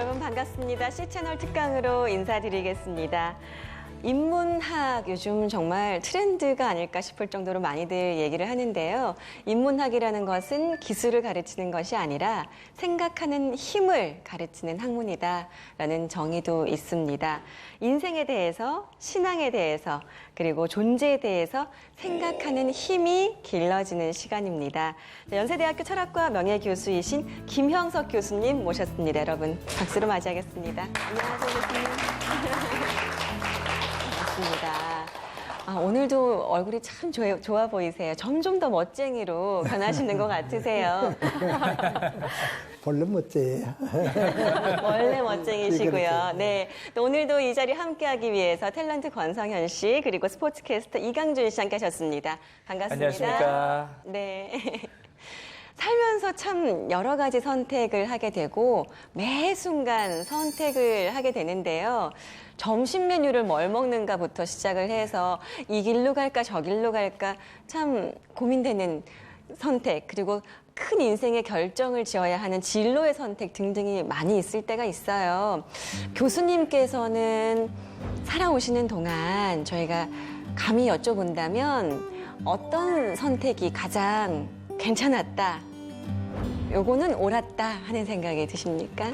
여러분 반갑습니다. C채널 특강으로 인사드리겠습니다. 인문학 요즘 정말 트렌드가 아닐까 싶을 정도로 많이들 얘기를 하는데요. 인문학이라는 것은 기술을 가르치는 것이 아니라 생각하는 힘을 가르치는 학문이다라는 정의도 있습니다. 인생에 대해서, 신앙에 대해서, 그리고 존재에 대해서 생각하는 힘이 길러지는 시간입니다. 연세대학교 철학과 명예교수이신 김형석 교수님 모셨습니다. 여러분 박수로 맞이하겠습니다. 안녕하세요, 교수님. 오늘도 얼굴이 참 좋아 보이세요. 점점 더 멋쟁이로 변하시는 것 같으세요. 원래 멋져요. 원래 멋쟁이시고요. 네. 또 오늘도 이 자리 함께하기 위해서 탤런트 권성현 씨 그리고 스포츠캐스터 이강준 씨 함께하셨습니다. 반갑습니다. 안녕하십니까. 네. 살면서 참 여러 가지 선택을 하게 되고 매 순간 선택을 하게 되는데요. 점심 메뉴를 뭘 먹는가부터 시작을 해서 이 길로 갈까 저 길로 갈까 참 고민되는 선택, 그리고 큰 인생의 결정을 지어야 하는 진로의 선택 등등이 많이 있을 때가 있어요. 교수님께서는 살아오시는 동안 저희가 감히 여쭤본다면 어떤 선택이 가장 괜찮았다, 요거는 옳았다 하는 생각이 드십니까?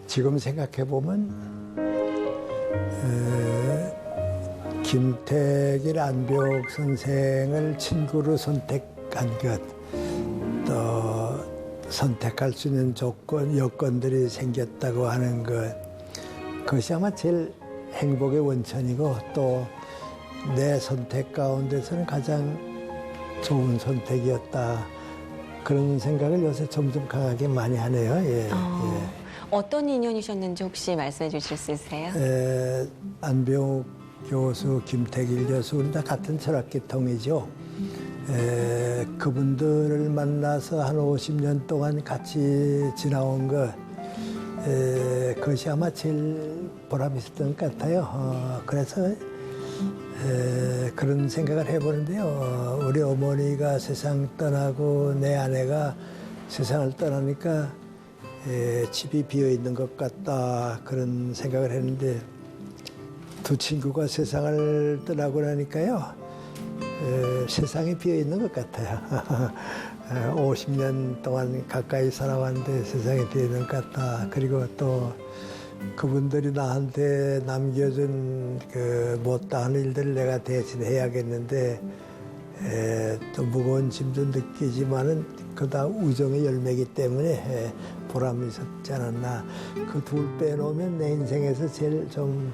지금 생각해보면 김택일 안벽 선생을 친구로 선택한 것, 또 선택할 수 있는 여건들이 생겼다고 하는 것, 그것이 아마 제일 행복의 원천이고 또 내 선택 가운데서는 가장 좋은 선택이었다, 그런 생각을 요새 점점 강하게 많이 하네요. 예. 어떤 인연이셨는지 혹시 말씀해 주실 수 있으세요? 안병욱 교수, 김택일 교수, 우리 다 같은 철학계통이죠. 그분들을 만나서 한 50년 동안 같이 지나온 것, 그것이 아마 제일 보람 있었던 것 같아요. 그래서 그런 생각을 해보는데요. 우리 어머니가 세상 떠나고 내 아내가 세상을 떠나니까 집이 비어있는 것 같다, 그런 생각을 했는데 두 친구가 세상을 떠나고 나니까요, 세상이 비어있는 것 같아요. 50년 동안 가까이 살아왔는데 세상이 비어있는 것 같다. 그리고 또 그분들이 나한테 남겨준 그 못다한 일들을 내가 대신 해야겠는데 또 무거운 짐도 느끼지만은 그다 우정의 열매이기 때문에 보람이 있었지 않았나. 그 둘 빼놓으면 내 인생에서 제일 좀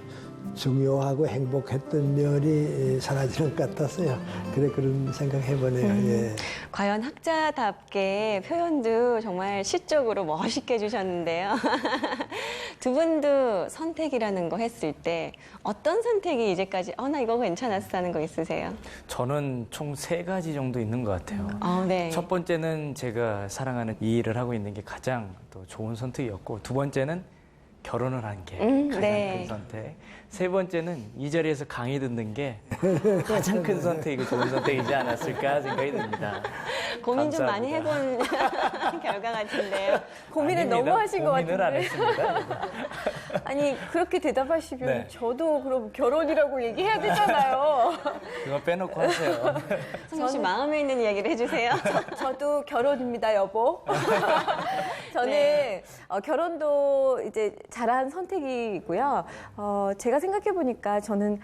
중요하고 행복했던 면이 사라지는 것 같았어요. 그래, 그런 생각 해보네요. 예. 과연 학자답게 표현도 정말 시적으로 멋있게 해주셨는데요. 두 분도 선택이라는 거 했을 때 어떤 선택이 이제까지 나 이거 괜찮았어 하는 거 있으세요? 저는 총 3가지 정도 있는 것 같아요. 네. 첫 번째는 제가 사랑하는 이 일을 하고 있는 게 가장 또 좋은 선택이었고, 두 번째는 결혼을 한 게 가장 네. 큰 선택. 세 번째는 이 자리에서 강의 듣는 게 가장 큰 선택이고 좋은 선택이지 않았을까 생각이 듭니다. 고민 좀 감사합니다. 많이 해본 결과 같은데요. 고민을 아닙니다. 너무 하신 것 고민을 안 같은데. 했습니다. 아니, 그렇게 대답하시면 네. 저도 그럼 결혼이라고 얘기해야 되잖아요. 그거 빼놓고 하세요. 성현 씨 마음에 있는 이야기를 해주세요. 저도 결혼입니다, 여보. 저는 네. 결혼도 이제 잘한 선택이고요. 제가 생각해보니까 저는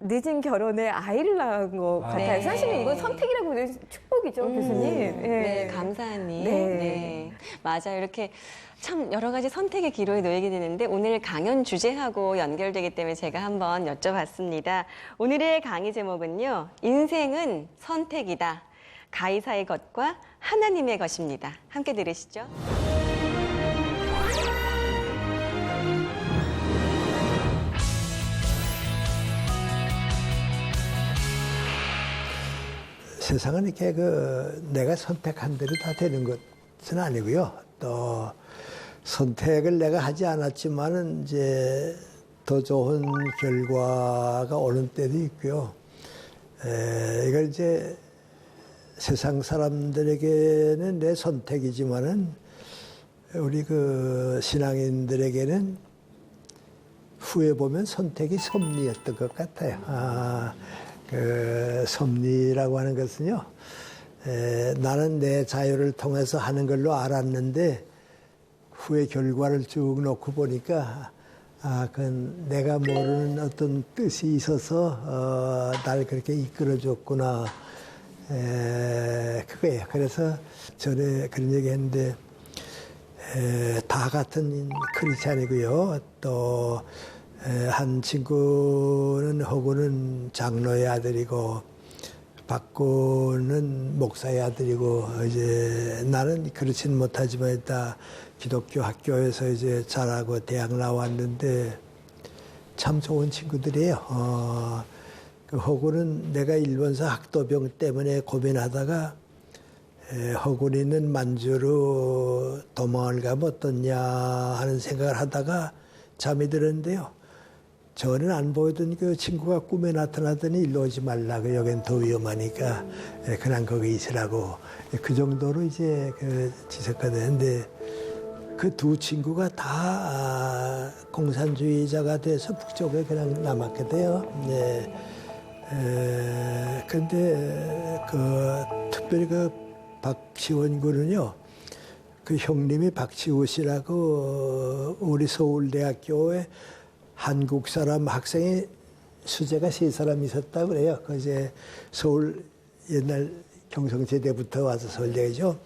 늦은 결혼에 아이를 낳은 것 같아요. 네. 사실은 이건 선택이라고 해도 축복이죠, 교수님. 네, 감사한 일. 네. 네. 맞아요. 이렇게 참 여러 가지 선택의 기로에 놓이게 되는데 오늘 강연 주제하고 연결되기 때문에 제가 한번 여쭤봤습니다. 오늘의 강의 제목은요, 인생은 선택이다. 가이사의 것과 하나님의 것입니다. 함께 들으시죠. 세상은 이렇게 내가 선택한 대로 다 되는 것은 아니고요. 또 선택을 내가 하지 않았지만은 이제 더 좋은 결과가 오는 때도 있고요. 이걸 이제 세상 사람들에게는 내 선택이지만은 우리 그 신앙인들에게는 후에 보면 선택이 섭리였던 것 같아요. 그 섭리라고 하는 것은요, 나는 내 자유를 통해서 하는 걸로 알았는데 후에 결과를 쭉 놓고 보니까 그건 내가 모르는 어떤 뜻이 있어서 날 그렇게 이끌어줬구나. 그거예요. 그래서 전에 그런 얘기 했는데 다 같은 크리스찬이고요. 또 한 친구는 허구는 장로의 아들이고 박구는 목사의 아들이고 이제 나는 그렇지는 못하지만 일단 기독교 학교에서 이제 자라고 대학 나왔는데 참 좋은 친구들이에요. 그 허구는 내가 일본서 학도병 때문에 고민하다가 허군이는 만주로 도망을 가면 어떻냐 하는 생각을 하다가 잠이 들었는데요. 저는 안 보이던 그 친구가 꿈에 나타나더니 일로 오지 말라고, 여긴 더 위험하니까 그냥 거기 있으라고. 그 정도로 이제 그 지석가 되는데 그 두 친구가 다 공산주의자가 돼서 북쪽에 그냥 남았게 돼요. 네. 근데 특별히 그 박시원 군은요, 그 형님이 박시우 씨라고 우리 서울대학교에 한국 사람 학생이 수재가 3사람 있었다고 그래요. 그 이제 서울 옛날 경성제대부터 와서 서울대죠.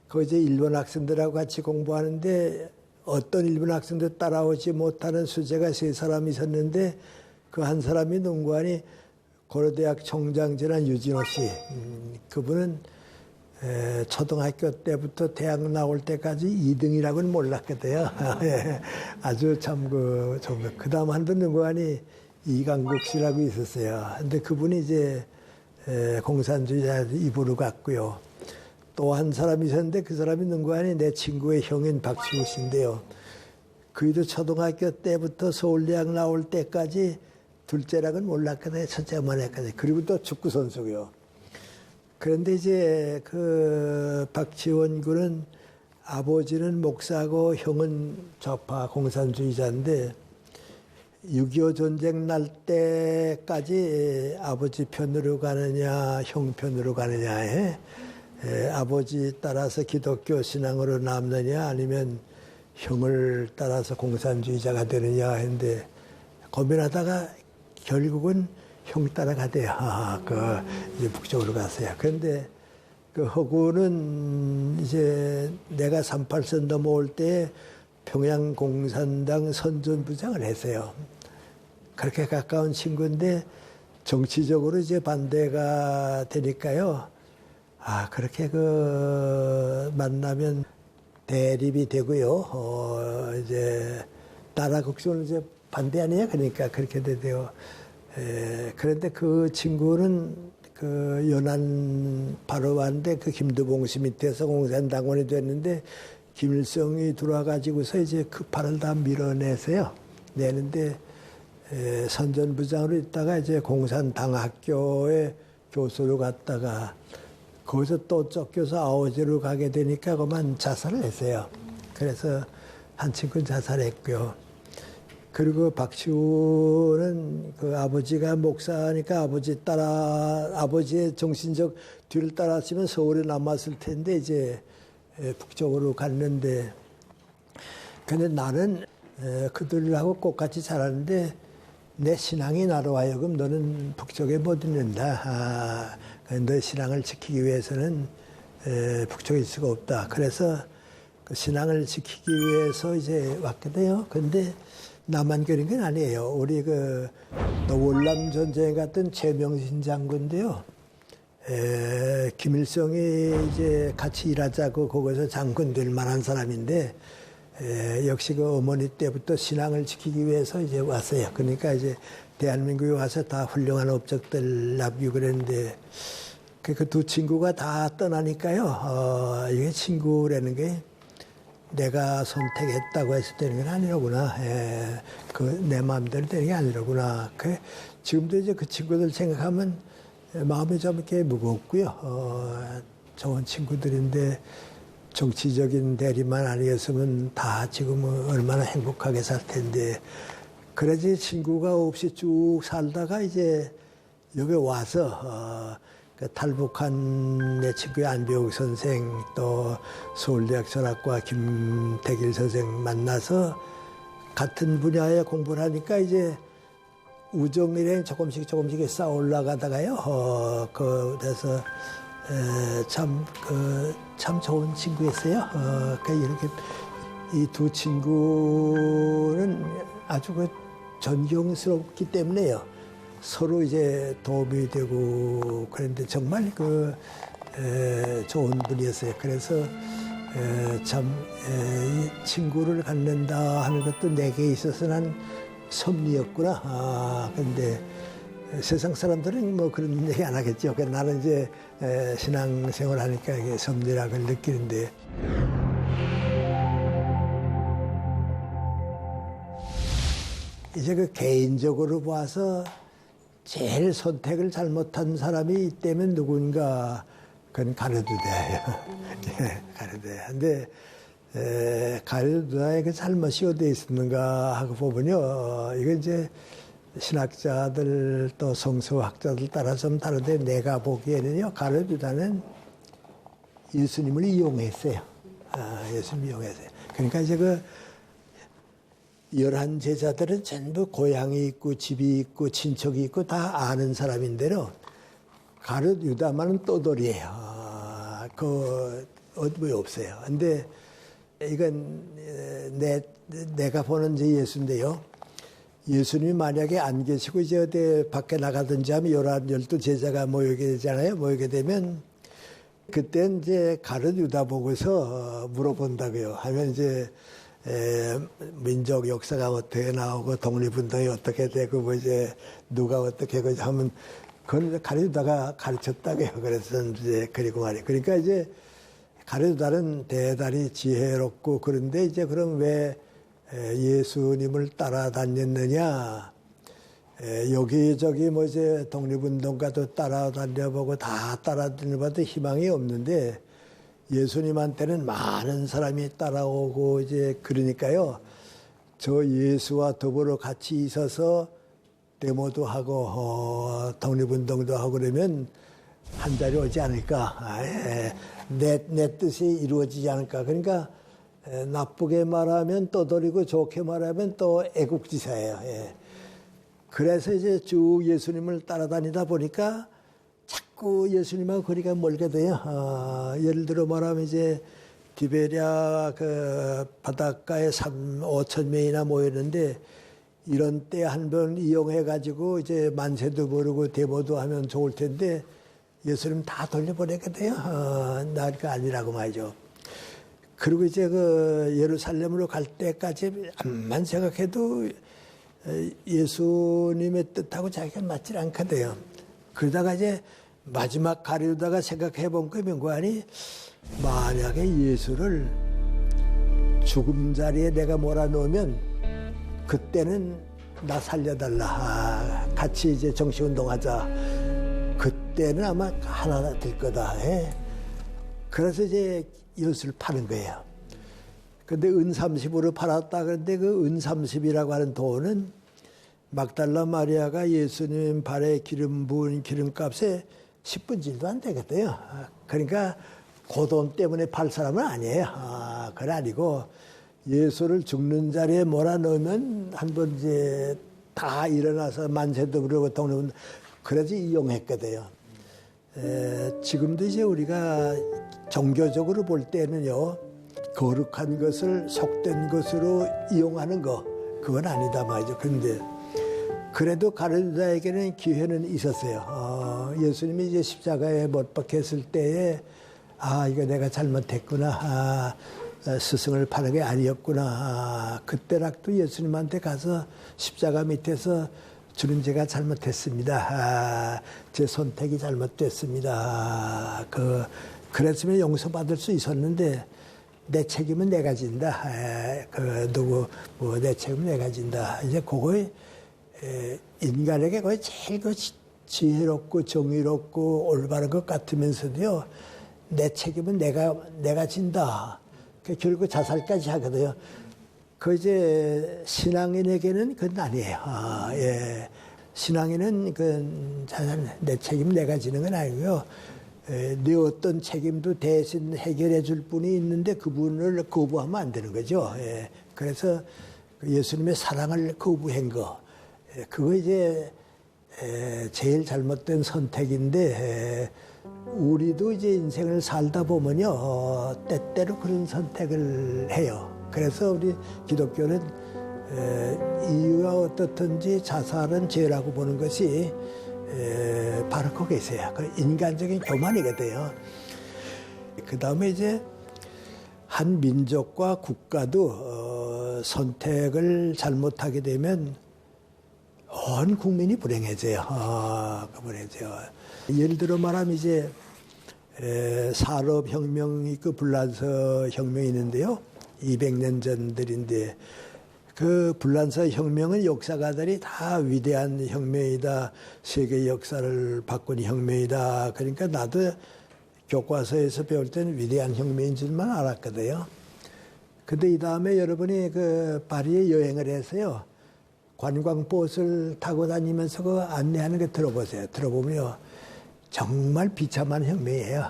그 이제 일본 학생들하고 같이 공부하는데 어떤 일본 학생도 따라오지 못하는 수재가 3사람 있었는데 그 한 사람이 농구하니 고려대학 총장지란 유진호 씨. 그분은 초등학교 때부터 대학 나올 때까지 2등이라고는 몰랐거든요. 아주 참 그 다음 한 분 누구하니 이강국 씨라고 있었어요. 근데 그분이 이제 공산주의자 입으로 갔고요. 또 한 사람이 있었는데 그 사람이 누구하니 내 친구의 형인 박시우 씨인데요. 그이도 초등학교 때부터 서울대학 나올 때까지 둘째락은 몰랐거든요. 첫째만 했거든요. 그리고 또 축구 선수고요. 그런데 이제 그 박지원 군은 아버지는 목사고 형은 좌파 공산주의자인데 6.25 전쟁 날 때까지 아버지 편으로 가느냐 형 편으로 가느냐에 아버지 따라서 기독교 신앙으로 남느냐 아니면 형을 따라서 공산주의자가 되느냐 했는데 고민하다가 결국은 형 따라가대요. 이제 북쪽으로 갔어요. 그런데 그 허구는 이제 내가 38선 넘어올 때 평양공산당 선전부장을 했어요. 그렇게 가까운 친구인데 정치적으로 이제 반대가 되니까요. 그렇게 만나면 대립이 되고요. 이제 나라 국정을 이제 반대 아니에요. 그러니까 그렇게 되대요. 그런데 그 친구는 그 연안 바로 왔는데 그 김두봉 씨 밑에서 공산당원이 됐는데 김일성이 들어와가지고서 이제 그 팔을 다 밀어내세요. 내는데 선전부장으로 있다가 이제 공산당학교에 교수로 갔다가 거기서 또 쫓겨서 아오지로 가게 되니까 그만 자살을 했어요. 그래서 한 친구는 자살했고요. 그리고 박시우는 그 아버지가 목사니까 아버지의 정신적 뒤를 따랐으면 서울에 남았을 텐데 이제 북쪽으로 갔는데 근데 나는 그들하고 똑같이 자랐는데 내 신앙이 나로 하여금 너는 북쪽에 못 있는다. 너 신앙을 지키기 위해서는 북쪽에 있을 수가 없다. 그래서 그 신앙을 지키기 위해서 이제 왔게 돼요. 근데 나만 그런 건 아니에요. 우리 월남 전쟁에 갔던 최명신 장군인데요. 김일성이 이제 같이 일하자고 거기서 장군 될 만한 사람인데 역시 그 어머니 때부터 신앙을 지키기 위해서 이제 왔어요. 그러니까 이제 대한민국에 와서 다 훌륭한 업적들 남기고 그랬는데 그 두 친구가 다 떠나니까요. 이게 친구라는 게 내가 선택했다고 했을 때는 건 아니로구나. 내 마음대로 되는 게 아니로구나. 지금도 이제 그 친구들 생각하면 마음이 좀 이렇게 무겁고요. 좋은 친구들인데 정치적인 대리만 아니었으면 다 지금은 얼마나 행복하게 살 텐데, 그래지 친구가 없이 쭉 살다가 이제 여기 와서 그 탈북한 내 친구의 안병욱 선생, 또 서울대학 전학과 김태길 선생 만나서 같은 분야에 공부를 하니까 이제 우정이랑 조금씩 쌓아 올라가다가요. 그래서 참 좋은 친구였어요. 그러니까 이렇게 이 두 친구는 아주 그 존경스럽기 때문에요. 서로 이제 도움이 되고 그런데 정말 좋은 분이었어요. 그래서 이 친구를 갖는다 하는 것도 내게 있어서는 섭리였구나. 그런데 세상 사람들은 뭐 그런 얘기 안 하겠죠. 나는 이제 신앙생활 하니까 이게 섭리라고 느끼는데. 이제 그 개인적으로 봐서 제일 선택을 잘못한 사람이 있다면 누군가, 그건 가르두다예요. 예, 가르두다. 근데 가르두다의 그 잘못이 어디에 있었는가 하고 보면요, 이건 이제 신학자들 또 성서학자들 따라 좀 다른데, 내가 보기에는요, 가르두다는 예수님을 이용했어요. 예수님을 이용했어요. 그러니까 이제 그 11 제자들은 전부 고향이 있고 집이 있고 친척이 있고 다 아는 사람인데요. 가룟 유다만은 떠돌이에요. 뭐 없어요. 근데 이건 내가 보는 제 예수인데요. 예수님이 만약에 안 계시고 이제 어디 밖에 나가든지 하면 12 제자가 모이게 되잖아요. 모이게 되면 그때 이제 가룟 유다 보고서 물어본다고요. 하면 이제 민족 역사가 어떻게 나오고 독립운동이 어떻게 되고 뭐 이제 누가 어떻게 하면 그건 가르치다가 가르쳤다고요. 그래서 이제 그리고 말이에요. 그러니까 이제 가르치다는 대단히 지혜롭고, 그런데 이제 그럼 왜 예수님을 따라다녔느냐? 여기저기 뭐 이제 독립운동가도 따라다녀보고 다 따라다녀봐도 희망이 없는데, 예수님한테는 많은 사람이 따라오고 이제 그러니까요. 저 예수와 더불어 같이 있어서 데모도 하고 독립운동도 하고 그러면 한 자리 오지 않을까. 내 뜻이 이루어지지 않을까. 그러니까 나쁘게 말하면 떠돌이고 좋게 말하면 또 애국지사예요. 그래서 이제 쭉 예수님을 따라다니다 보니까 자꾸 예수님하고 거리가 멀게 돼요. 예를 들어 말하면 이제 디베랴 그 바닷가에 5천 명이나 모였는데, 이런 때 한 번 이용해 가지고 이제 만세도 부르고 데모도 하면 좋을 텐데 예수님 다 돌려보내게 돼요. 나가 아니라고 말이죠. 그리고 이제 그 예루살렘으로 갈 때까지 암만 생각해도 예수님의 뜻하고 자기가 맞질 않거든요. 그러다가 이제 마지막 가려다가 생각해 본 게 명관이, 만약에 예수를 죽음 자리에 내가 몰아넣으면 그때는 나 살려달라. 같이 이제 정치운동하자. 그때는 아마 하나 될 거다. 그래서 이제 예수를 파는 거예요. 근데 은 30으로 팔았다. 그런데 그 은 30이라고 하는 돈은 막달라 마리아가 예수님 발에 기름 부은 기름값에 10분질도 안 되거든요. 그러니까 그 돈 때문에 팔 사람은 아니에요. 그건 아니고, 예수를 죽는 자리에 몰아넣으면 한번 이제 다 일어나서 만세도 부르고 독립은 그래서 이용했거든요. 지금도 이제 우리가 종교적으로 볼 때는요, 거룩한 것을 속된 것으로 이용하는 거, 그건 아니다 말이죠. 그런데 그래도 가룟유다에게는 기회는 있었어요. 예수님이 이제 십자가에 못 박혔을 때에, 이거 내가 잘못했구나. 스승을 파는 게 아니었구나. 그때라도 예수님한테 가서 십자가 밑에서, 주님 제가 잘못했습니다. 제 선택이 잘못됐습니다. 그랬으면 용서받을 수 있었는데, 내 책임은 내가 진다. 내 책임은 내가 진다. 이제 그거에 인간에게 거의 제일 지혜롭고 정의롭고 올바른 것 같으면서도요, 내 책임은 내가 진다. 결국 자살까지 하거든요. 그 이제 신앙인에게는 그건 아니에요. 예. 신앙인은 내 책임 내가 지는 건 아니고요. 내 어떤 책임도 대신 해결해 줄 분이 있는데 그분을 거부하면 안 되는 거죠. 예. 그래서 예수님의 사랑을 거부한 거. 그거 이제 제일 잘못된 선택인데 우리도 이제 인생을 살다 보면요. 때때로 그런 선택을 해요. 그래서 우리 기독교는 이유가 어떻든지 자살은 죄라고 보는 것이 바로 거기에 있어요. 그 인간적인 교만이거든요. 그 다음에 이제 한 민족과 국가도 선택을 잘못하게 되면 온 국민이 불행해져요. 불행해져요. 예를 들어 말하면 이제 산업혁명이 그 불란서 혁명이 있는데요. 200년 전들인데 그 불란서 혁명은 역사가들이 다 위대한 혁명이다. 세계 역사를 바꾼 혁명이다. 그러니까 나도 교과서에서 배울 때는 위대한 혁명인 줄만 알았거든요. 근데 이 다음에 여러분이 그 파리에 여행을 해서요. 관광버스를 타고 다니면서 그 안내하는 거 들어보세요. 들어보면요. 정말 비참한 혁명이에요.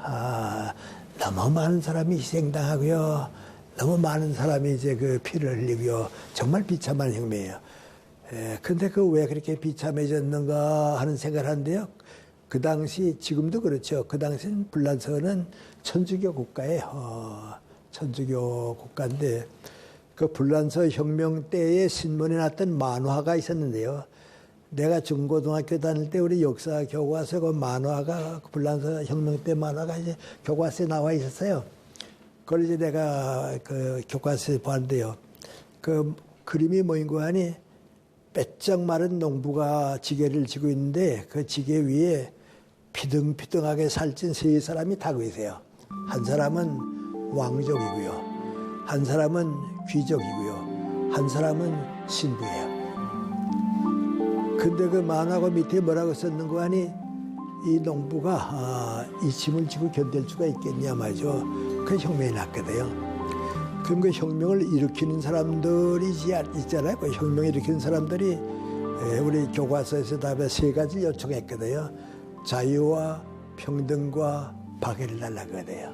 너무 많은 사람이 희생당하고요. 너무 많은 사람이 이제 그 피를 흘리고요. 정말 비참한 혁명이에요. 근데 그 왜 그렇게 비참해졌는가 하는 생각을 하는데요. 그 당시, 지금도 그렇죠. 그 당시는 불란서는 천주교 국가예요. 천주교 국가인데, 그 불란서 혁명 때에 신문에 났던 만화가 있었는데요. 내가 중고등학교 다닐 때 우리 역사 교과서에 그 만화가, 그 불란서 혁명 때 만화가 이제 교과서에 나와 있었어요. 그걸 이제 내가 그 교과서에 봤는데요. 그 그림이 뭐인 거 아니? 빼쩍 마른 농부가 지게를 지고 있는데 그 지게 위에 피등피등하게 살찐 세 사람이 타고 있어요. 한 사람은 왕족이고요. 한 사람은 귀족이고요. 한 사람은 신부예요. 근데 그 만화가 밑에 뭐라고 썼는 거 아니? 이 농부가 이 짐을 지고 견딜 수가 있겠냐 말이죠. 그 혁명이 났거든요. 그럼 그 혁명을 일으키는 사람들이 있잖아요. 그 혁명을 일으키는 사람들이 우리 교과서에서 다음에 세 가지를 요청했거든요. 자유와 평등과 박애를 달라거든요.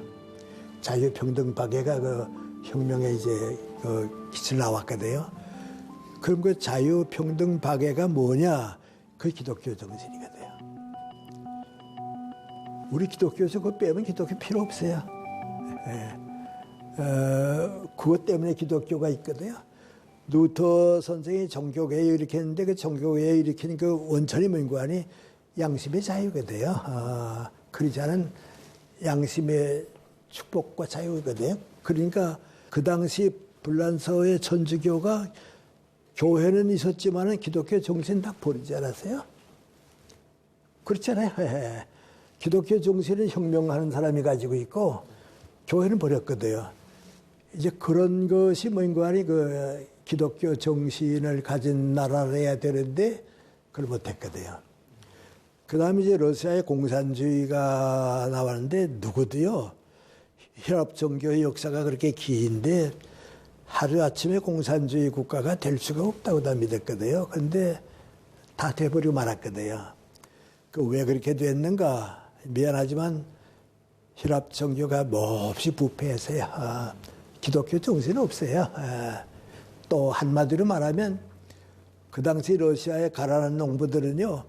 자유, 평등, 박애가 그 혁명에 이제 그 기출 나왔거든요. 그럼 그 자유, 평등, 박애가 뭐냐? 그 기독교 정신이거든요. 우리 기독교에서 그거 빼면 기독교 필요 없어요. 그것 때문에 기독교가 있거든요. 루터 선생이 종교개혁 일으켰는데 그 종교개혁 일으키는 그 원천이 뭔고 하니 양심의 자유거든요. 그러자는 양심의 축복과 자유거든요. 그러니까 그 당시 불란서의 천주교가 교회는 있었지만은 기독교 정신 다 버리지 않았어요? 그렇잖아요. 기독교 정신은 혁명하는 사람이 가지고 있고 교회는 버렸거든요. 이제 그런 것이 뭔가 하니 그 기독교 정신을 가진 나라를 해야 되는데 그걸 못했거든요. 그 다음에 이제 러시아의 공산주의가 나왔는데 누구도요. 혈압 종교의 역사가 그렇게 긴데 하루아침에 공산주의 국가가 될 수가 없다고 다 믿었거든요. 그런데 다 돼버리고 말았거든요. 그 왜 그렇게 됐는가? 미안하지만 혈압 종교가 몹시 부패해서요. 기독교 정신은 없어요. 또 한마디로 말하면 그 당시 러시아에 가난한 농부들은요.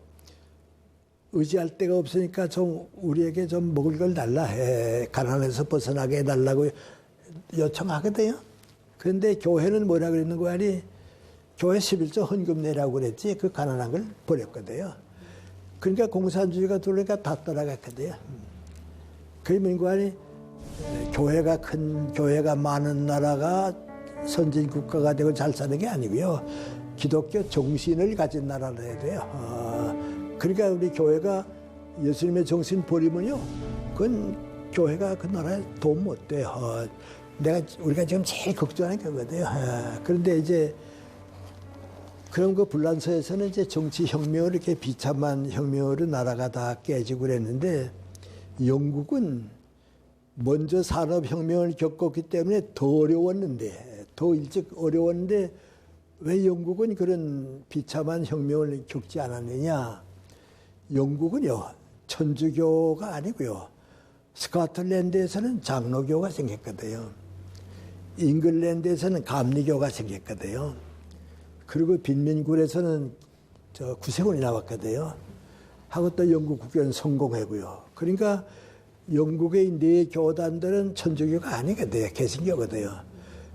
의지할 데가 없으니까 좀 우리에게 좀 먹을 걸 달라. 가난에서 벗어나게 해달라고 요청하거든요. 그런데 교회는 뭐라 그랬는 거 아니? 교회 11조 헌금 내라고 그랬지. 그 가난한 걸 버렸거든요. 그러니까 공산주의가 들어오니까 다 떠나갔거든요. 그게 뭔고 하니? 교회가 큰, 교회가 많은 나라가 선진 국가가 되고 잘 사는 게 아니고요. 기독교 정신을 가진 나라를 해야 돼요. 그러니까 우리 교회가 예수님의 정신 버리면요. 그건 교회가 그 나라에 도움 못 돼요. 우리가 지금 제일 걱정하는 게 그거거든요. 그런데 이제 그런 그 불란서에서는 이제 정치 혁명을 이렇게 비참한 혁명으로 나라가 다 깨지고 그랬는데 영국은 먼저 산업혁명을 겪었기 때문에 더 어려웠는데, 더 일찍 어려웠는데 왜 영국은 그런 비참한 혁명을 겪지 않았느냐? 영국은요, 천주교가 아니고요. 스코틀랜드에서는 장로교가 생겼거든요. 잉글랜드에서는 감리교가 생겼거든요. 그리고 빈민굴에서는 구세군이 나왔거든요. 하고 또 영국 국교는 성공하고요. 그러니까 영국의 네 교단들은 천주교가 아니거든요. 개신교거든요.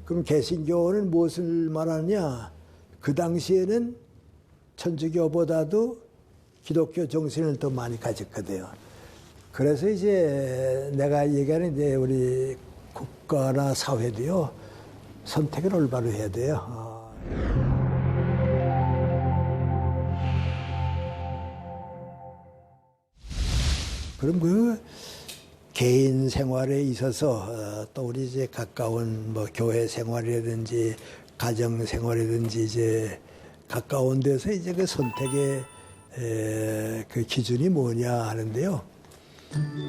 그럼 개신교는 무엇을 말하느냐? 그 당시에는 천주교보다도 기독교 정신을 더 많이 가졌거든요. 그래서 이제 내가 얘기하는 이제 우리 국가나 사회도요, 선택을 올바로 해야 돼요. 그럼 그 개인 생활에 있어서 또 우리 이제 가까운 뭐 교회 생활이라든지 가정 생활이라든지 이제 가까운 데서 이제 그 선택의 그 기준이 뭐냐 하는데요.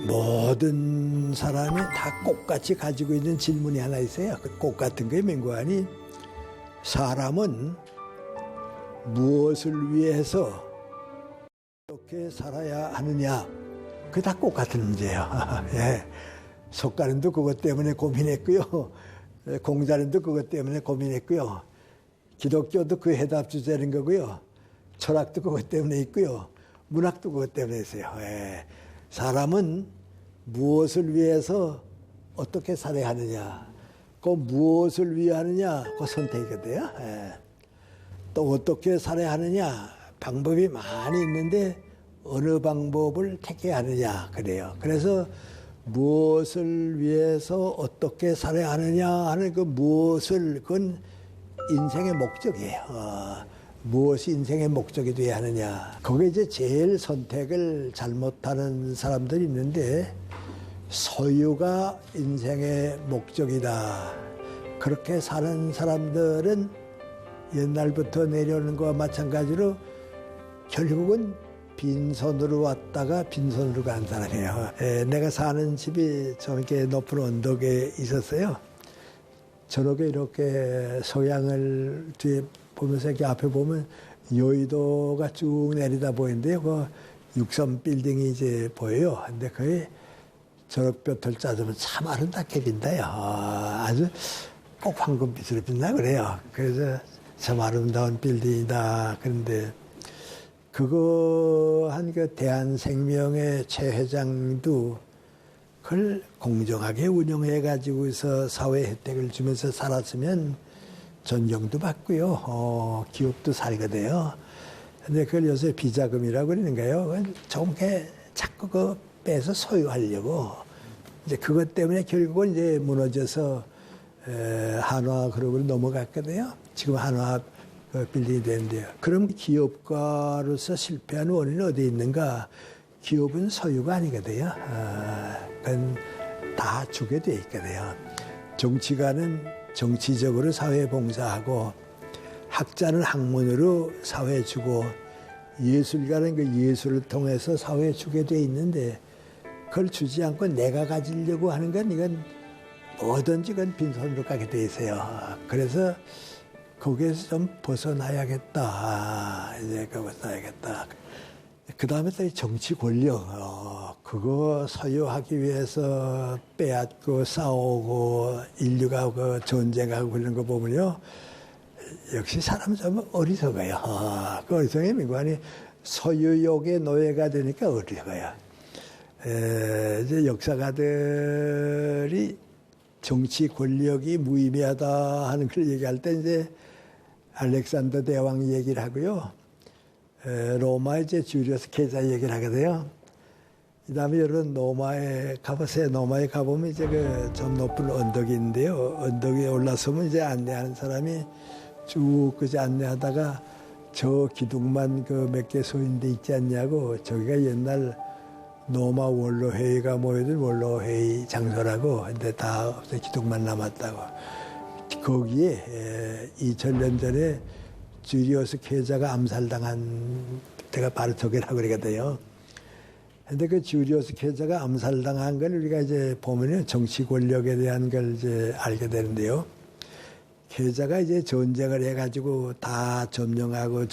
모든 사람이 다 똑같이 가지고 있는 질문이 하나 있어요. 그 꽃 같은 게 맹고하니 사람은 무엇을 위해서 어떻게 살아야 하느냐. 그게 다 똑같은 문제예요. 예. 속가는도 그것 때문에 고민했고요. 공자는도 그것 때문에 고민했고요. 기독교도 그 해답 주제는 거고요. 철학도 그것 때문에 있고요. 문학도 그것 때문에 있어요. 예. 사람은 무엇을 위해서 어떻게 살아야 하느냐. 그 무엇을 위해 하느냐. 그 선택이거든요. 예. 또 어떻게 살아야 하느냐. 방법이 많이 있는데 어느 방법을 택해야 하느냐 그래요. 그래서 무엇을 위해서 어떻게 살아야 하느냐 하는 그 무엇을 그건 인생의 목적이에요. 무엇이 인생의 목적이 돼야 하느냐. 거기에 이제 제일 선택을 잘못하는 사람들이 있는데 소유가 인생의 목적이다. 그렇게 사는 사람들은 옛날부터 내려오는 것과 마찬가지로 결국은 빈손으로 왔다가 빈손으로 간 사람이에요. 내가 사는 집이 좀 이렇게 높은 언덕에 있었어요. 저녁에 이렇게 소양을 뒤에 보면서 이렇게 앞에 보면 여의도가 쭉 내리다 보이는데요. 그 63 빌딩이 이제 보여요. 근데 거의 저녁볕을 짜주면 참 아름답게 빈다요. 아주 꼭 황금빛으로 빛나 그래요. 그래서 참 아름다운 빌딩이다. 그런데 그거 한 그 대한생명의 최 회장도 그걸 공정하게 운영해가지고서 사회 혜택을 주면서 살았으면 존경도 받고요. 기업도 살거든요. 근데 그걸 요새 비자금이라고 그러는가요? 조금 자꾸 그 빼서 소유하려고. 이제 그것 때문에 결국은 이제 무너져서 한화 그룹으로 넘어갔거든요. 지금 한화 빌딩이 되는데요. 그럼 기업가로서 실패한 원인은 어디에 있는가? 기업은 소유가 아니거든요. 그건 다 주게 돼 있거든요. 정치가는 정치적으로 사회에 봉사하고 학자는 학문으로 사회에 주고 예술가는 그 예술을 통해서 사회에 주게 돼 있는데 그걸 주지 않고 내가 가지려고 하는 건 이건 뭐든지 그건 빈손으로 가게 돼 있어요. 그래서 거기에서 좀 벗어나야겠다. 이제 벗어나야겠다. 그 다음에 또 정치 권력, 그거 소유하기 위해서 빼앗고 싸우고 인류가 그 전쟁하고 그런 거 보면요. 역시 사람 좀 어리석어요. 그 어리석은 민관이 소유욕의 노예가 되니까 어리석어요. 이제 역사가들이 정치 권력이 무의미하다 하는 걸 얘기할 때 이제 알렉산더 대왕 얘기를 하고요. 로마 이제 주리어스 계자 얘기를 하거든요. 그 다음에 여러분 로마에 가보세요. 로마에 가보면 이제 그 좀 높은 언덕이 있는데요. 언덕 위에 올라서면 이제 안내하는 사람이 쭉 그저 안내하다가 저 기둥만 그 몇 개 서 있는 데 있지 않냐고 저기가 옛날 로마 원로회의가 모여든 원로회의 장소라고 근데 다 없어 기둥만 남았다고. 거기에 2000년 전에 주리어스 계자가 암살당한 데가 바로 저기라고 그러거든요. 근데 그 주리오스 계자가 암살당한 걸 우리가 이제 보면요. 정치 권력에 대한 걸 이제 알게 되는데요. 계자가 이제 전쟁을 해가지고 다 점령하고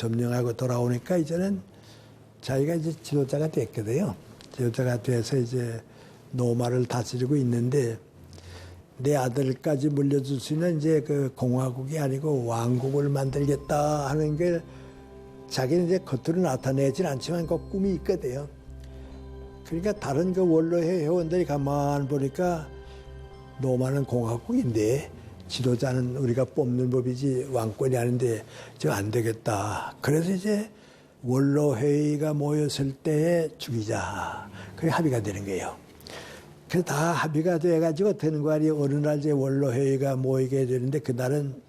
돌아오니까 이제는 자기가 이제 지도자가 됐거든요. 지도자가 돼서 이제 노마를 다스리고 있는데 내 아들까지 물려줄 수 있는 이제 그 공화국이 아니고 왕국을 만들겠다 하는 걸 자기는 이제 겉으로 나타내진 않지만 그 꿈이 있거든요. 그러니까 다른 그 원로회 회원들이 가만 보니까 노마는 공화국인데 지도자는 우리가 뽑는 법이지 왕권이 아닌데 저 안 되겠다. 그래서 이제 원로회의가 모였을 때에 죽이자. 그게 합의가 되는 거예요. 그래서 다 합의가 돼가지고 되는 거 아니에요. 어느 날 이제 원로회의가 모이게 되는데 그날은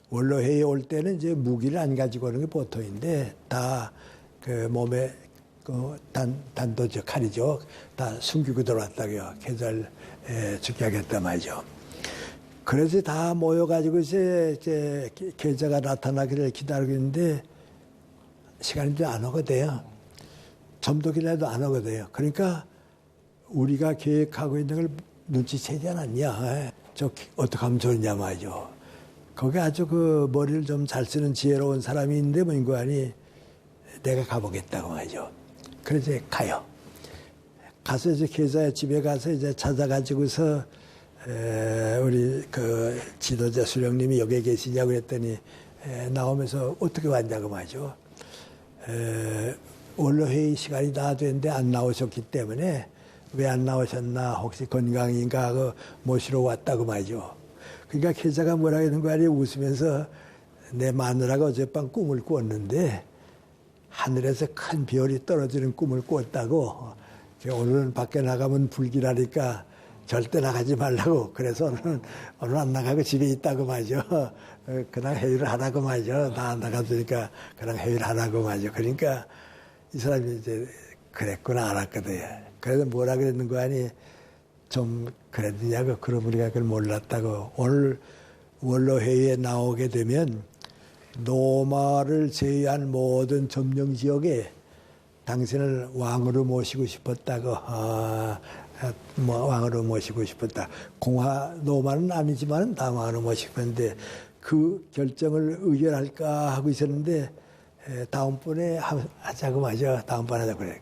원로회의 올 때는 이제 무기를 안 가지고 오는 게 보통인데 다 그 몸에 그 단도죠, 칼이죠. 다 숨기고 들어왔다고요. 계절 죽게 하겠다 말이죠. 그래서 다 모여가지고 이제 계자가 나타나기를 기다리고 있는데 시간이 좀 안 오거든요. 점도기라도 안 오거든요. 그러니까 우리가 계획하고 있는 걸 눈치채지 않았냐. 저 어떻게 하면 좋냐 말이죠. 거기 아주 그 머리를 좀 잘 쓰는 지혜로운 사람이 있는데 뭐인고 하니 내가 가보겠다고 말이죠. 그래서 이제 가요. 가서 이제 계자의 집에 가서 이제 찾아가지고서 우리 그 지도자 수령님이 여기에 계시냐고 그랬더니 나오면서 어떻게 왔냐고 말이죠. 원로회의 시간이 다 됐는데 안 나오셨기 때문에 왜 안 나오셨나 혹시 건강인가 하고 모시러 왔다고 말이죠. 그러니까 계자가 뭐라 하는 거 아니에요. 웃으면서 내 마누라가 어젯밤 꿈을 꾸었는데 하늘에서 큰 별이 떨어지는 꿈을 꾸었다고. 오늘은 밖에 나가면 불길하니까 절대 나가지 말라고. 그래서 오늘 안 나가고 집에 있다고 말이죠. 그냥 회의를 하라고 말이죠. 나 안 나갔으니까 그냥 회의를 하라고 말이죠. 그러니까 이 사람이 이제 그랬구나 알았거든요. 그래서 뭐라 그랬는 거 아니 좀 그랬느냐고. 그럼 우리가 그걸 몰랐다고. 오늘 원로회의에 나오게 되면 노마를 제외한 모든 점령 지역에 당신을 왕으로 모시고 싶었다고. 왕으로 모시고 싶었다. 노마는 아니지만 다 왕으로 모시고 싶었는데 그 결정을 의결할까 하고 있었는데 다음번에 하자고 말이죠. 다음번에 하자고 그래.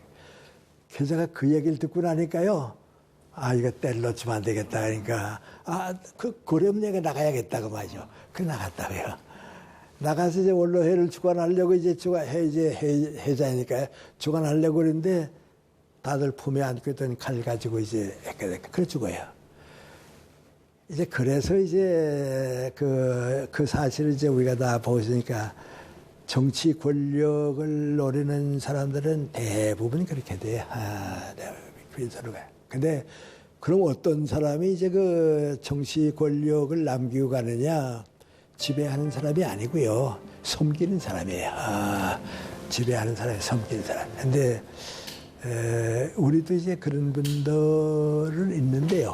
계자가 그 얘기를 듣고 나니까요. 이거 때를 놓치면 안 되겠다. 그러니까 그 고려문에가 나가야겠다고 말이죠. 그 나갔다고요. 나가서 이제 원로회를 주관하려고 이제 회자니까 주관하려고 그랬는데 다들 품에 안고 있던 칼 가지고 이제 그래 죽어요. 이제 그래서 이제 그 사실을 이제 우리가 다 보시니까 정치 권력을 노리는 사람들은 대부분 그렇게 돼. 대부분 서로가. 근데 그럼 어떤 사람이 이제 그 정치 권력을 남기고 가느냐? 지배하는 사람이 아니고요. 섬기는 사람이에요. 지배하는 사람이 섬기는 사람. 근데 우리도 이제 그런 분들은 있는데요.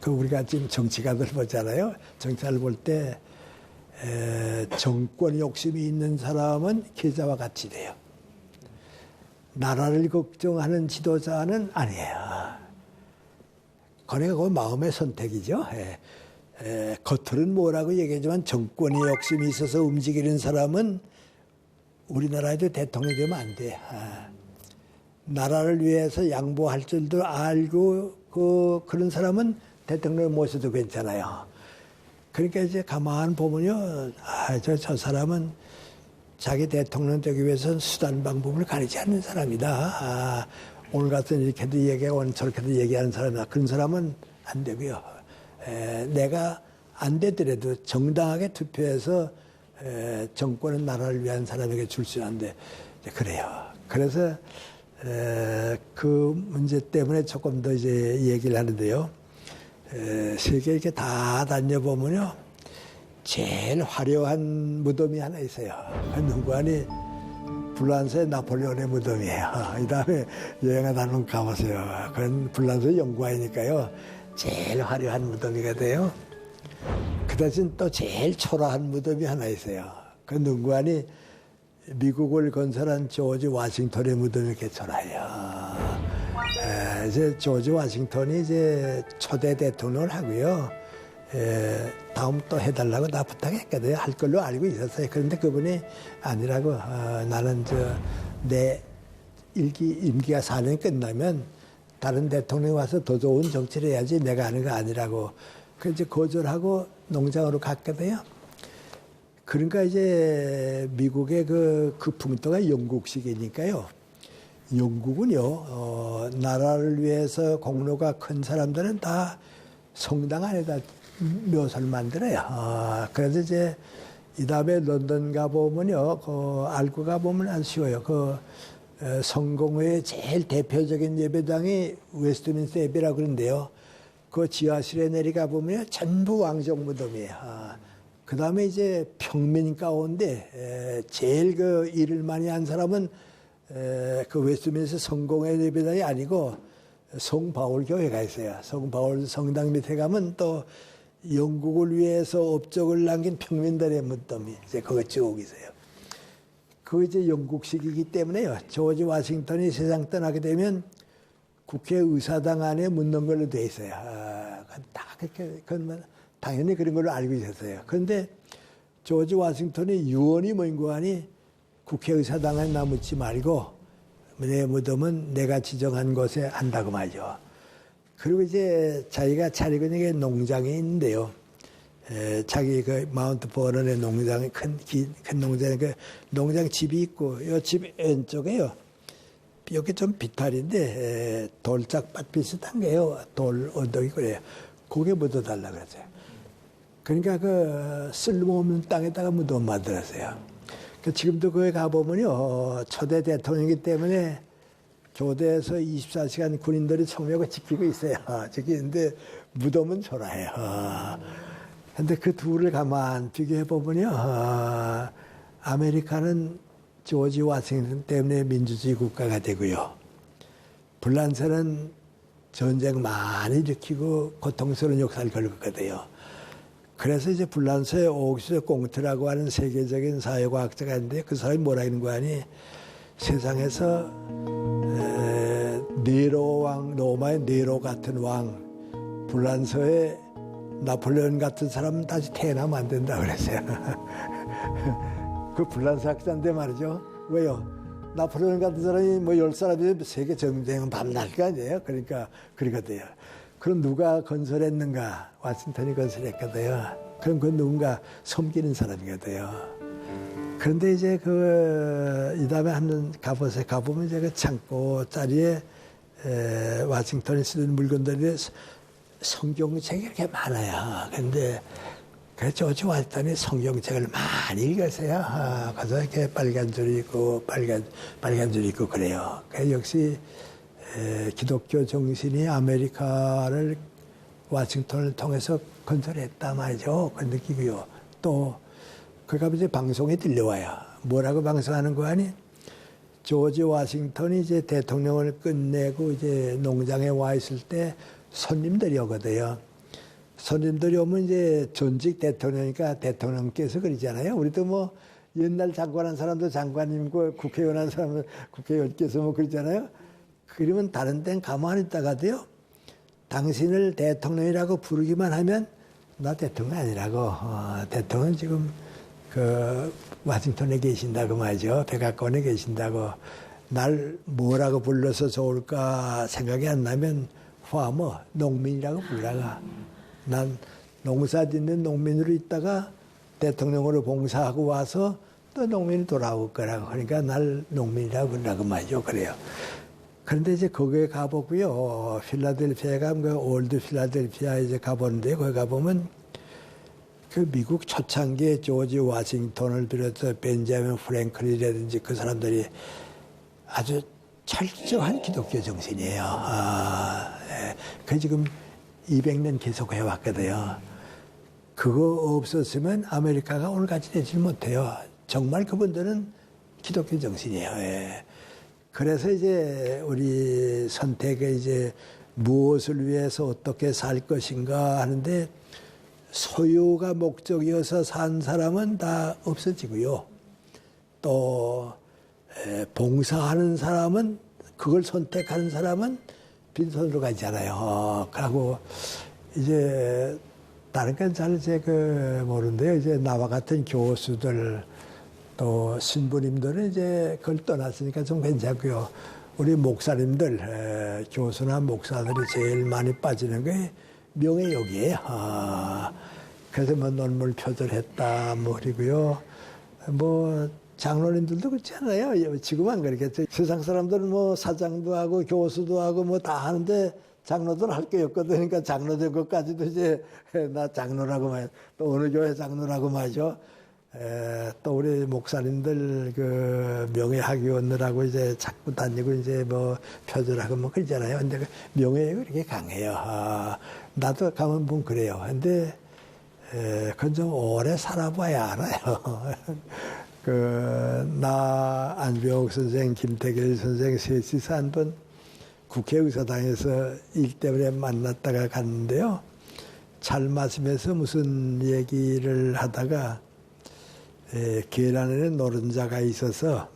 우리가 지금 정치가들 보잖아요. 정치를 볼 때 정권 욕심이 있는 사람은 계자와 같이 돼요. 나라를 걱정하는 지도자는 아니에요. 그러니까 그 마음의 선택이죠. 겉으로는 뭐라고 얘기하지만 정권의 욕심이 있어서 움직이는 사람은 우리나라에도 대통령이 되면 안 돼. 나라를 위해서 양보할 줄도 알고 그런 사람은 대통령을 모셔도 괜찮아요. 그러니까 이제 가만 보면요. 저 사람은 자기 대통령 되기 위해서는 수단 방법을 가리지 않는 사람이다. 오늘 같은 이렇게도 얘기하고 저렇게도 얘기하는 사람이다. 그런 사람은 안 되고요. 내가 안 되더라도 정당하게 투표해서 정권은 나라를 위한 사람에게 줄 수 있는데 그래요. 그래서 그 문제 때문에 조금 더 이제 얘기를 하는데요. 세계 이렇게 다 다녀보면요. 제일 화려한 무덤이 하나 있어요. 누구 아니 불란서의 나폴레온의 무덤이에요. 이 다음에 여행을 한번 가보세요. 그건 불란서 연구하니까요. 제일 화려한 무덤이가 돼요. 그 대신 또 제일 초라한 무덤이 하나 있어요. 그 누구 아니 미국을 건설한 조지 워싱턴의 무덤이 이렇게 초라해요. 이제 조지 워싱턴이 이제 초대 대통령을 하고요. 다음 또 해달라고 나 부탁했거든요. 할 걸로 알고 있었어요. 그런데 그분이 아니라고 나는 내 임기가 4년 끝나면 다른 대통령이 와서 더 좋은 정치를 해야지 내가 하는 거 아니라고. 그래서 이제 거절하고 농장으로 갔거든요. 그러니까 이제 미국의 그 풍토가 영국식이니까요. 영국은요, 나라를 위해서 공로가 큰 사람들은 다 성당 안에다 묘소를 만들어요. 그래서 이제 이 다음에 런던 가보면요, 알고 가보면 안 쉬워요. 성공회의 제일 대표적인 예배당이 웨스트민스터 예배라고 그러는데요. 그 지하실에 내려가 보면 전부 왕정 무덤이에요. 그 다음에 이제 평민 가운데 제일 그 일을 많이 한 사람은 그 웨스트민스터 성공회 예배당이 아니고 성바울 교회가 있어요. 성바울 성당 밑에 가면 또 영국을 위해서 업적을 남긴 평민들의 무덤이 이제 거기 쭉 있어요. 그 이제 영국식이기 때문에요. 조지 워싱턴이 세상 떠나게 되면 국회의사당 안에 묻는 걸로 돼 있어요. 다 그렇게, 그건 당연히 그런 걸로 알고 있었어요. 그런데 조지 워싱턴이 유언이 뭔 거 아니 국회의사당 안에 묻지 말고 내 무덤은 내가 지정한 곳에 한다고 말이죠. 그리고 이제 자기가 차리고 있는 게 농장이 있는데요. 자기 그 마운트 버런의 농장이 큰 농장에 그 농장 집이 있고 요 집 왼쪽에요. 여기 좀 비탈인데 돌짝밭 비슷한 게요. 돌 언덕이 그래요. 거기에 묻어달라 그랬어요. 그러니까 그 쓸모없는 땅에다가 무덤 만들었어요. 지금도 거기 가보면요. 초대 대통령이기 때문에 교대에서 24시간 군인들이 청명을 지키고 있어요. 지키는데 무덤은 초라해요. 근데 그 둘을 가만 비교해 보면요. 아메리카는 조지 워싱턴 때문에 민주주의 국가가 되고요. 불란서는 전쟁 많이 일으키고 고통스러운 역사를 겪었거든요. 그래서 이제 불란서의 옥슈 꽁트라고 하는 세계적인 사회과학자가 있는데 그 사람이 뭐라 하는 거 아니? 세상에서 네로 왕, 로마의 네로 같은 왕, 불란서의 나폴레옹 같은 사람은 다시 태어나면 안 된다 그랬어요. 그 불란서 학자인데 말이죠. 왜요? 나폴레옹 같은 사람이 뭐 10사람이 세계 정쟁은 밤날 거 아니에요? 그러니까 그러거든요. 그럼 누가 건설했는가? 워싱턴이 건설했거든요. 그럼 그 누군가 섬기는 사람이거든요. 그런데 이제 이 다음에 한번 가보면 이제 그 창고 자리에 워싱턴이 쓰는 물건들이 성경책이 이렇게 많아요. 근데 그 조지 워싱턴이 성경책을 많이 읽었어요. 그래서 이렇게 빨간 줄이 있고 빨간 줄이 있고 그래요. 그 역시 기독교 정신이 아메리카를 워싱턴을 통해서 건설했다 말이죠. 그 느끼고요. 또 그가 이제 방송에 들려와요. 뭐라고 방송하는 거 아니? 조지 워싱턴이 이제 대통령을 끝내고 이제 농장에 와 있을 때 손님들이 오거든요. 손님들이 오면 이제 전직 대통령이니까 대통령께서 그러잖아요. 우리도 뭐 옛날 장관한 사람도 장관님고 국회의원 한 사람은 국회의원께서 뭐 그러잖아요. 그러면 다른 데는 가만히 있다가도요. 당신을 대통령이라고 부르기만 하면 나 대통령 아니라고. 대통령은 지금 그 워싱턴에 계신다고 말이죠. 백악관에 계신다고. 날 뭐라고 불러서 좋을까 생각이 안 나면 파머, 농민이라고 부르라가. 난 농사 짓는 농민으로 있다가 대통령으로 봉사하고 와서 또 농민이 돌아올 거라고. 그러니까 날 농민이라고 부르라고 말이죠. 그래요. 그런데 이제 거기에 가보고요. 필라델피아에 가면 그 올드 필라델피아 이제 가보는데 거기 가보면 그 미국 초창기에 조지 워싱턴을 비롯해서 벤자민 프랭클린이라든지 그 사람들이 아주 철저한 기독교 정신이에요. 그 지금 200년 계속 해왔거든요. 그거 없었으면 아메리카가 오늘같이 되지 못해요. 정말 그분들은 기독교 정신이에요. 그래서 이제 우리 선택에 이제 무엇을 위해서 어떻게 살 것인가 하는데 소유가 목적이어서 산 사람은 다 없어지고요. 또 봉사하는 사람은 그걸 선택하는 사람은 빈손으로 가잖아요. 그리고 이제 다른 건 잘 모르는데요. 이제 나와 같은 교수들 또 신부님들은 이제 그걸 떠났으니까 좀 괜찮고요. 우리 목사님들, 교수나 목사들이 제일 많이 빠지는 게 명예욕이에요. 그래서 뭐 논문 표절했다, 뭐 그리고요. 뭐 장로님들도 그렇지 않아요. 지금은 그렇겠죠. 세상 사람들은 뭐 사장도 하고 교수도 하고 뭐 다 하는데 장로들 할 게 없거든. 그러니까 장로 된 것까지도 이제 나 장로라고 말, 또 어느 교회 장로라고 말이죠. 또 우리 목사님들 그 명예학위원들하고 이제 자꾸 다니고 이제 뭐 표절하고 뭐 그러잖아요. 근데 그 명예욕이 그렇게 강해요. 나도 가면 보면 그래요. 근데 그건 좀 오래 살아봐야 알아요. 나 안병옥 선생, 김태길 선생 셋이서 한번 국회의사당에서 일 때문에 만났다가 갔는데요. 잘 마시면서 무슨 얘기를 하다가 계란에 노른자가 있어서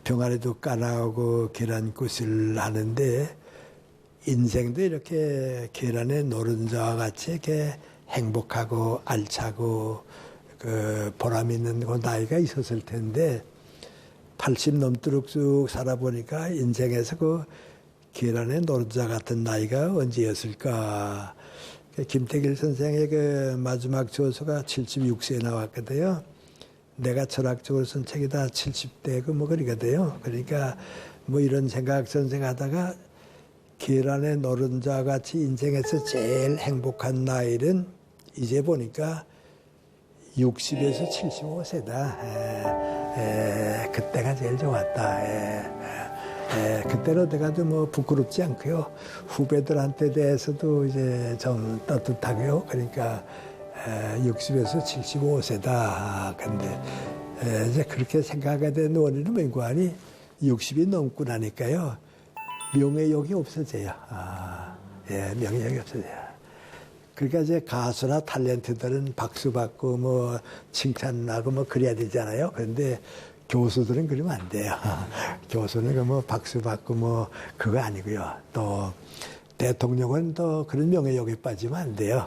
병아리도 까나오고 계란굿을 하는데 인생도 이렇게 계란에 노른자와 같이 이렇게 행복하고 알차고 그 보람 있는 그 나이가 있었을 텐데 80 넘도록 쭉 살아보니까 인생에서 그 계란에 노른자 같은 나이가 언제였을까. 김태길 선생의 그 마지막 저서가 76세에 나왔거든요. 내가 철학적으로 쓴 책이 다 70대고 뭐 그러거든요. 그러니까 뭐 이런 생각 전생하다가 계란에 노른자 같이 인생에서 제일 행복한 나이는 이제 보니까 60에서 75세다. 그때가 제일 좋았다. 그때로 내가도 뭐 부끄럽지 않고요. 후배들한테 대해서도 이제 좀 떳떳하고요. 그러니까 60에서 75세다. 근데 이제 그렇게 생각하게 된 원인은 뭔고 하니 60이 넘고 나니까요. 명예욕이 없어져요. 명예욕이 없어져요. 그러니까 이제 가수나 탤런트들은 박수 받고 뭐 칭찬하고 뭐 그래야 되잖아요. 그런데 교수들은 그러면 안 돼요. 교수는 뭐 박수 받고 뭐 그거 아니고요. 또 대통령은 또 그런 명예욕에 빠지면 안 돼요.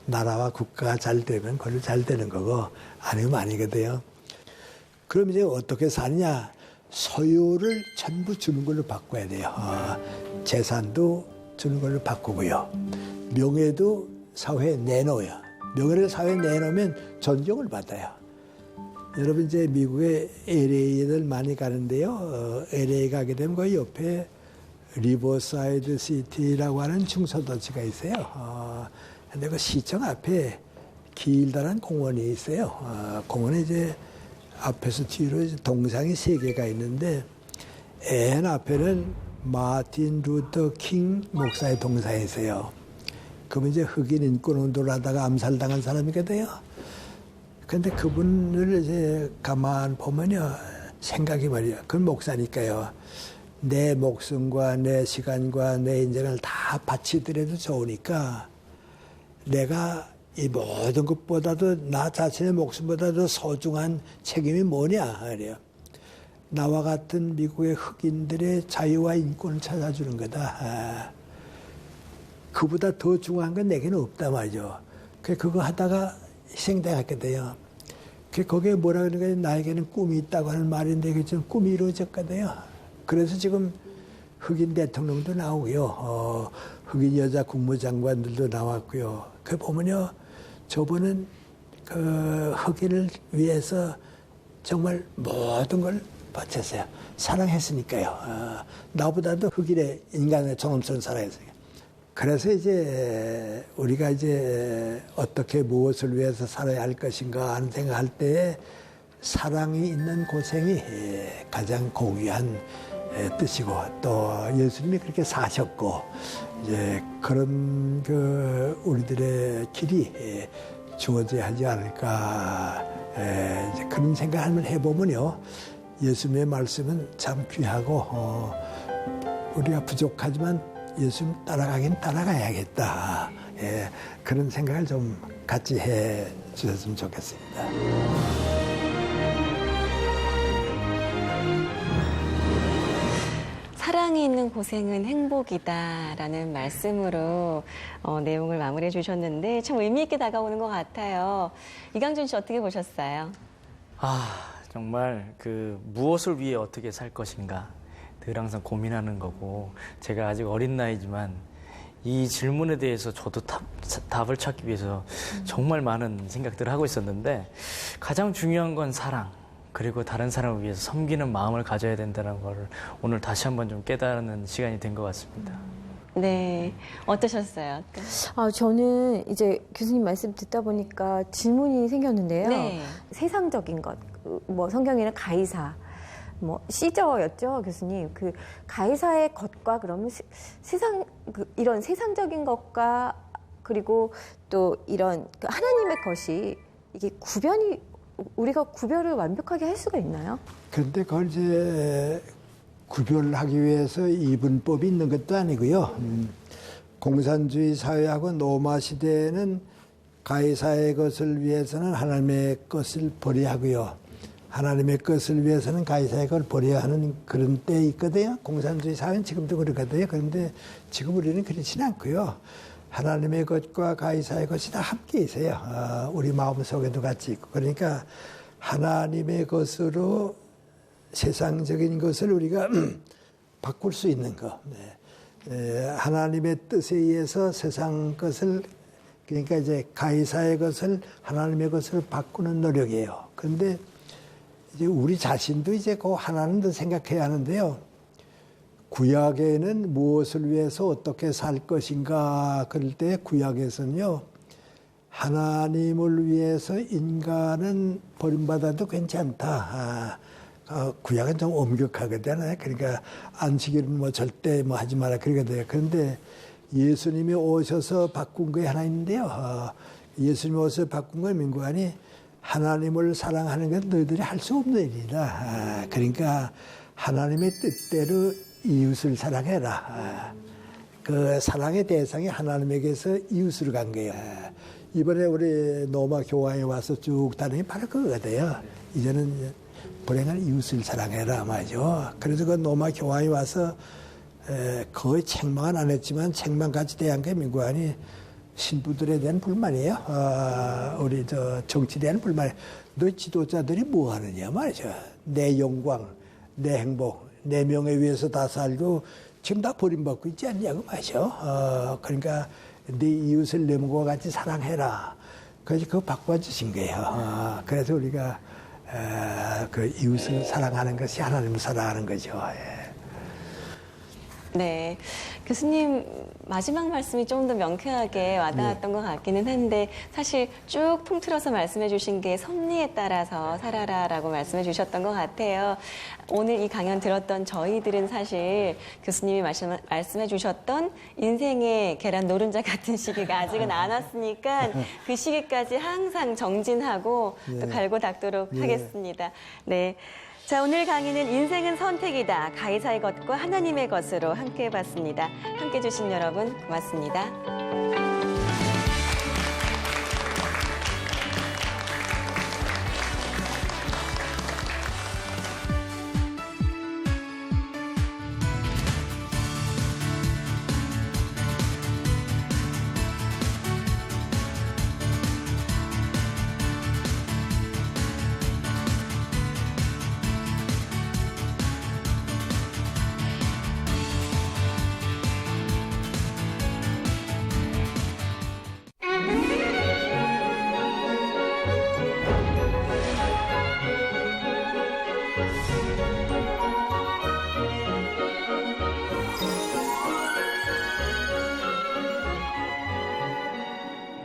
나라와 국가가 잘 되면 그걸로 잘 되는 거고 아니면 아니거든요. 그럼 이제 어떻게 사느냐? 소유를 전부 주는 걸로 바꿔야 돼요. 재산도 주는 걸로 바꾸고요. 명예도 사회에 내놓아요. 명예를 사회에 내놓으면 존경을 받아요. 여러분 이제 미국에 LA를 많이 가는데요. LA 가게 되면 그 옆에 리버사이드 시티라고 하는 중소도시가 있어요. 근데 그 시청 앞에 길다란 공원이 있어요. 공원에 이제 앞에서 뒤로 이제 동상이 3개가 있는데 맨 앞에는 마틴 루터 킹 목사의 동상이 있어요. 그분 이제 흑인 인권 운동을 하다가 암살당한 사람이거든요. 근데 그분을 이제 가만 보면요. 생각이 말이야. 그건 목사니까요. 내 목숨과 내 시간과 내 인생을 다 바치더라도 좋으니까 내가 이 모든 것보다도 나 자신의 목숨보다도 소중한 책임이 뭐냐 그래요. 나와 같은 미국의 흑인들의 자유와 인권을 찾아주는 거다. 그보다 더 중요한 건 내게는 없다 말이죠. 그거 하다가 희생당했게 돼요. 거기에 뭐라 그러는 거예요? 나에게는 꿈이 있다고 하는 말인데 그게 좀 꿈이 이루어졌거든요. 그래서 지금 흑인 대통령도 나오고요. 흑인 여자 국무장관들도 나왔고요. 그 보면요. 저분은 그 흑인을 위해서 정말 모든 걸 바쳤어요. 사랑했으니까요. 나보다도 흑인의 인간의 존엄성을 사랑했으니까. 그래서 이제 우리가 이제 어떻게 무엇을 위해서 살아야 할 것인가 하는 생각할 때에 사랑이 있는 고생이 가장 고귀한 뜻이고 또 예수님이 그렇게 사셨고 이제 그런 그 우리들의 길이 주어져야 하지 않을까 이제 그런 생각을 한번 해보면요 예수님의 말씀은 참 귀하고 우리가 부족하지만 예수님 따라가긴 따라가야겠다 그런 생각을 좀 같이 해 주셨으면 좋겠습니다. 사랑이 있는 고생은 행복이다라는 말씀으로 내용을 마무리해 주셨는데 참 의미 있게 다가오는 것 같아요. 이강준 씨 어떻게 보셨어요? 정말 무엇을 위해 어떻게 살 것인가 늘 항상 고민하는 거고, 제가 아직 어린 나이지만 이 질문에 대해서 저도 답을 찾기 위해서 정말 많은 생각들을 하고 있었는데, 가장 중요한 건 사랑, 그리고 다른 사람을 위해서 섬기는 마음을 가져야 된다는 걸 오늘 다시 한번 좀 깨달는 시간이 된 것 같습니다. 네, 어떠셨어요? 저는 이제 교수님 말씀 듣다 보니까 질문이 생겼는데요. 네. 세상적인 것, 뭐 성경에는 가이사, 뭐 시저였죠, 교수님. 그 가이사의 것과 그러면 세상 이런 세상적인 것과 그리고 또 이런 하나님의 것이 이게 우리가 구별을 완벽하게 할 수가 있나요? 그런데 그걸 이제 구별하기 위해서 이분법이 있는 것도 아니고요. 공산주의 사회하고 노마 시대에는 가이사의 것을 위해서는 하나님의 것을 버려야 하고요. 하나님의 것을 위해서는 가이사의 것을 버려야 하는 그런 때 있거든요. 공산주의 사회는 지금도 그렇거든요. 그런데 지금 우리는 그렇지는 않고요. 하나님의 것과 가이사의 것이 다 함께 있어요. 우리 마음속에도 같이 있고. 그러니까 하나님의 것으로 세상적인 것을 우리가 바꿀 수 있는 것. 하나님의 뜻에 의해서 세상 것을, 그러니까 이제 가이사의 것을 하나님의 것을 바꾸는 노력이에요. 그런데 이제 우리 자신도 이제 그 하나는 더 생각해야 하는데요. 구약에는 무엇을 위해서 어떻게 살 것인가 그럴 때 구약에서는요, 하나님을 위해서 인간은 버림받아도 괜찮다. 구약은 좀 엄격하거든요. 그러니까 안식일은 뭐 절대 뭐 하지 마라 그러거든요. 그런데 예수님이 오셔서 바꾼 게 하나 있는데요. 예수님이 오셔서 바꾼 건 민구안이 하나님을 사랑하는 건 너희들이 할 수 없는 일이다. 그러니까 하나님의 뜻대로 이웃을 사랑해라. 그 사랑의 대상이 하나님에게서 이웃으로 간 거예요. 이번에 우리 노마 교화에 와서 쭉 다니는 게 바로 그거거든요. 이제는 불행한 이웃을 사랑해라 말이죠. 그래서 그 노마 교화에 와서 거의 책망은 안 했지만 책망까지 대한 게 민구안이 신부들에 대한 불만이에요. 우리 정치에 대한 불만이에요. 너 지도자들이 뭐 하느냐 말이죠. 내 영광, 내 행복, 내 명예 위해서 다 살고 지금 다 버림받고 있지 않냐고 말이죠. 그러니까 네 이웃을 내 몸과 같이 사랑해라. 그래서 그거 바꿔주신 거예요. 그래서 우리가 그 이웃을 사랑하는 것이 하나님을 사랑하는 거죠. 네. 교수님 마지막 말씀이 좀 더 명쾌하게 와닿았던 것 같기는 한데, 사실 쭉 통틀어서 말씀해 주신 게 섭리에 따라서 살아라라고 말씀해 주셨던 것 같아요. 오늘 이 강연 들었던 저희들은 사실 교수님이 말씀해 주셨던 인생의 계란 노른자 같은 시기가 아직은 안 왔으니까 그 시기까지 항상 정진하고 또 갈고 닦도록 하겠습니다. 네. 자, 오늘 강의는 인생은 선택이다. 가이사의 것과 하나님의 것으로 함께 해봤습니다. 함께 해주신 여러분 고맙습니다.